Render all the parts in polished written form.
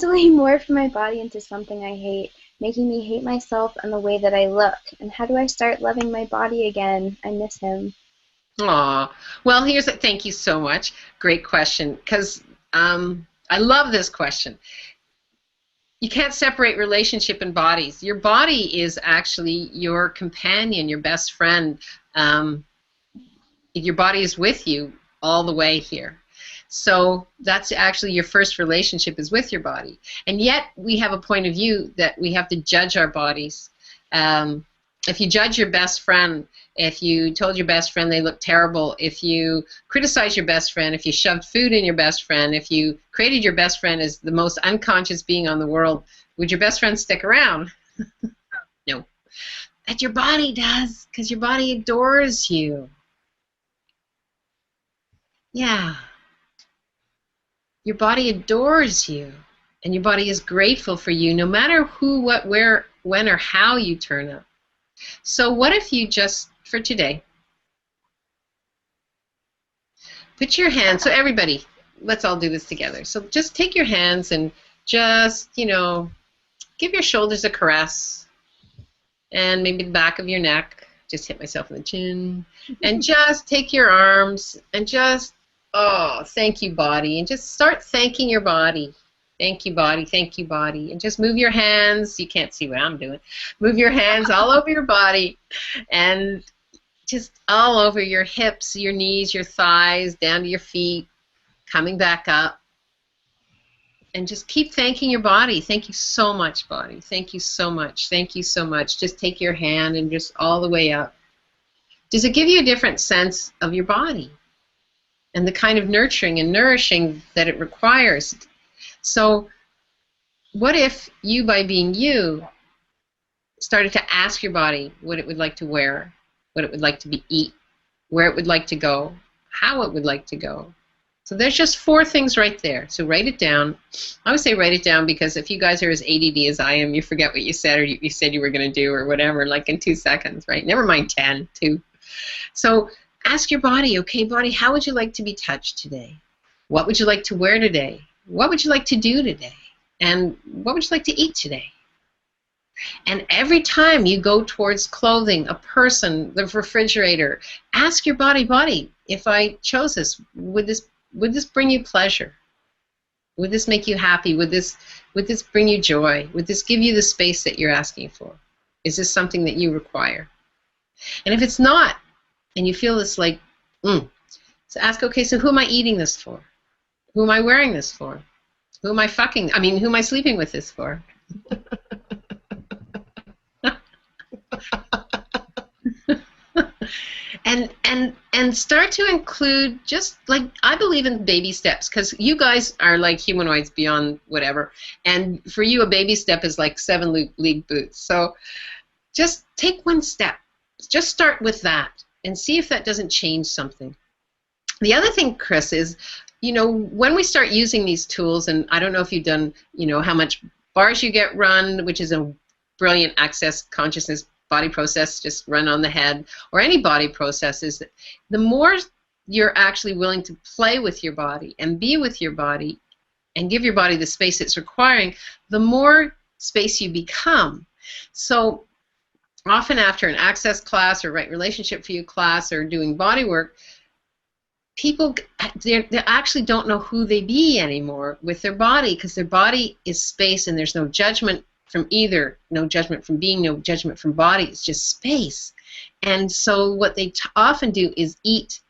mentally morphed my body into something I hate, making me hate myself and the way that I look. And how do I start loving my body again? I miss him. Aw. Well, thank you so much. Great question, because I love this question. You can't separate relationship and bodies. Your body is actually your companion, your best friend. Your body is with you all the way here. So that's actually your first relationship is with your body. And yet we have a point of view that we have to judge our bodies. If you judge your best friend, if you told your best friend they look terrible, if you criticize your best friend, if you shoved food in your best friend, if you created your best friend as the most unconscious being on the world, would your best friend stick around? No. But your body does, because your body adores you. Yeah. Your body adores you, and your body is grateful for you no matter who, what, where, when, or how you turn up. So what if you just, for today, put your hands, so everybody, let's all do this together. So just take your hands and just, you know, give your shoulders a caress, and maybe the back of your neck. Just hit myself in the chin. And just take your arms and just, oh, thank you, body. And just start thanking your body. Thank you, body. Thank you, body. And just move your hands. You can't see what I'm doing. Move your hands all over your body and just all over your hips, your knees, your thighs, down to your feet, coming back up. And just keep thanking your body. Thank you so much, body. Thank you so much. Thank you so much. Just take your hand and just all the way up. Does it give you a different sense of your body and the kind of nurturing and nourishing that it requires? So what if you, by being you, started to ask your body what it would like to wear, what it would like to eat, where it would like to go, how it would like to go? So there's just 4 things right there. So write it down. I would say write it down, because if you guys are as ADD as I am, you forget what you said, or you said you were going to do or whatever, like in 2 seconds, right? Never mind 10, 2. So ask your body, okay, body, how would you like to be touched today? What would you like to wear today? What would you like to do today? And what would you like to eat today? And every time you go towards clothing, a person, the refrigerator, ask your body, if I chose this, would this bring you pleasure? Would this make you happy? Would this bring you joy? Would this give you the space that you're asking for? Is this something that you require? And if it's not, and you feel this like, so ask, okay, so who am I eating this for? Who am I wearing this for? Who am I who am I sleeping with this for? and start to include, just like, I believe in baby steps, because you guys are like humanoids beyond whatever, and for you a baby step is like 7 league boots. So just take 1 step. Just start with that and see if that doesn't change something. The other thing, Chris, is, you know, when we start using these tools, and I don't know if you've done, you know, how much bars you get run, which is a brilliant access consciousness body process, just run on the head, or any body processes, the more you're actually willing to play with your body and be with your body and give your body the space it's requiring, the more space you become. So often after an access class or right relationship for you class or doing body work, people, they actually don't know who they be anymore with their body, because their body is space and there's no judgment from either, no judgment from being, no judgment from body, it's just space. And so what they often do is eat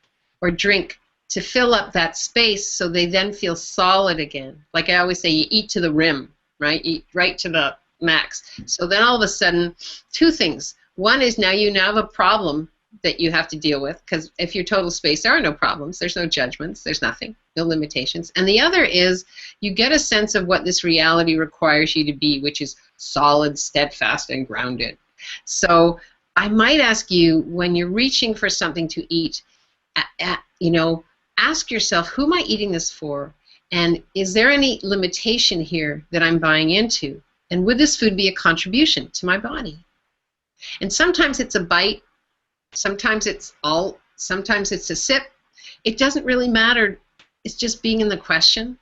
or drink to fill up that space, so they then feel solid again. Like I always say, you eat to the rim, right? Eat right to the max. So then all of a sudden, 2 things. One is now you have a problem that you have to deal with, because if you're total space, there are no problems, there's no judgments, there's nothing, no limitations. And the other is you get a sense of what this reality requires you to be, which is solid, steadfast, and grounded. So I might ask you, when you're reaching for something to eat, you know, ask yourself, who am I eating this for? And is there any limitation here that I'm buying into? And would this food be a contribution to my body? And sometimes it's a bite, sometimes it's a sip. It doesn't really matter. It's just being in the question.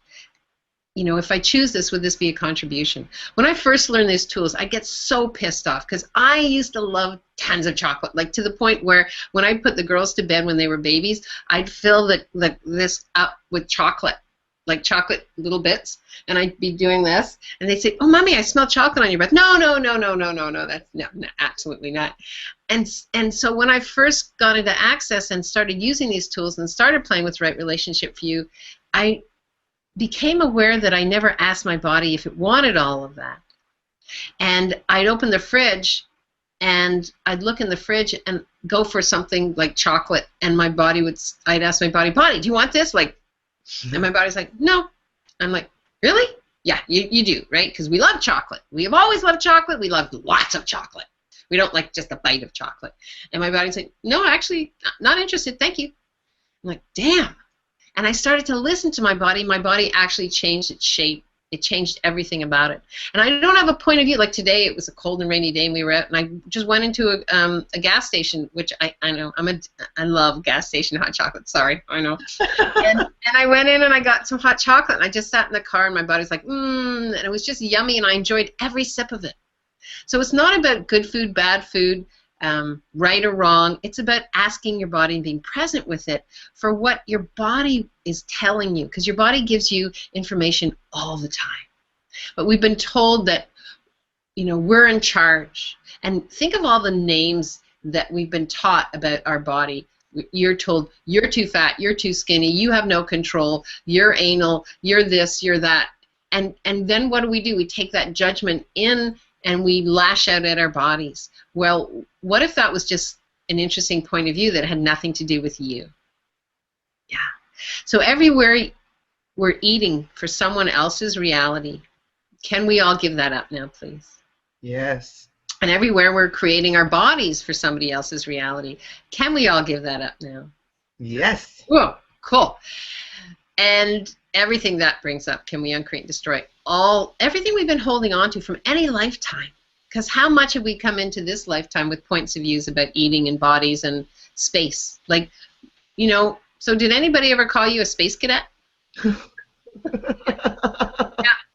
you know, if I choose this, would this be a contribution? When I first learned these tools, I get so pissed off because I used to love tons of chocolate, like to the point where when I put the girls to bed when they were babies, I'd fill this up with chocolate, like chocolate little bits, and I'd be doing this, and they'd say, "Oh, Mommy, I smell chocolate on your breath." No, no, no, no, no, no, no, that's no, absolutely not. And so when I first got into Access and started using these tools and started playing with Right Relationship for You, I became aware that I never asked my body if it wanted all of that. And I'd open the fridge, and I'd look in the fridge and go for something like chocolate, and my body I'd ask my body, do you want this? Like, and my body's like, no. I'm like, really? Yeah, you do, right? Because we love chocolate. We have always loved chocolate. We love lots of chocolate. We don't like just a bite of chocolate. And my body's like, no, actually, not interested. Thank you. I'm like, damn. And I started to listen to my body. My body actually changed its shape. It changed everything about it. And I don't have a point of view. Like today, it was a cold and rainy day, and we were out, and I just went into a gas station, which I know I love gas station hot chocolate. Sorry, I know. and I went in and I got some hot chocolate, and I just sat in the car, and my body's like, and it was just yummy, and I enjoyed every sip of it. So it's not about good food, bad food, right or wrong. It's about asking your body and being present with it for what your body is telling you, because your body gives you information all the time. But we've been told that, you know, we're in charge. And think of all the names that we've been taught about our body. You're told you're too fat, you're too skinny, you have no control, you're anal, you're this, you're that. And then what do? We take that judgment in and we lash out at our bodies. Well, what if that was just an interesting point of view that had nothing to do with you? Yeah. So everywhere we're eating for someone else's reality, can we all give that up now, please? Yes. And everywhere we're creating our bodies for somebody else's reality, can we all give that up now? Yes. Whoa, cool. And everything that brings up, can we uncreate and destroy? Everything we've been holding on to from any lifetime. Because how much have we come into this lifetime with points of views about eating and bodies and space? Like, you know, so did anybody ever call you a space cadet? Yeah,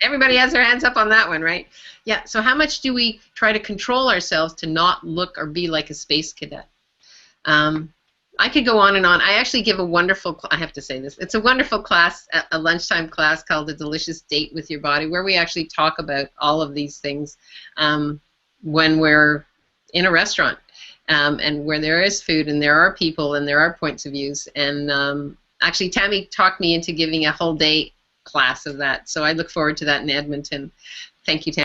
everybody has their hands up on that one, right? Yeah, so how much do we try to control ourselves to not look or be like a space cadet? I could go on and on. I actually give a wonderful, I have to say this, it's a wonderful class, a lunchtime class called A Delicious Date with Your Body, where we actually talk about all of these things when we're in a restaurant and where there is food and there are people and there are points of views. And actually Tammy talked me into giving a whole day class of that, so I look forward to that in Edmonton. Thank you, Tammy.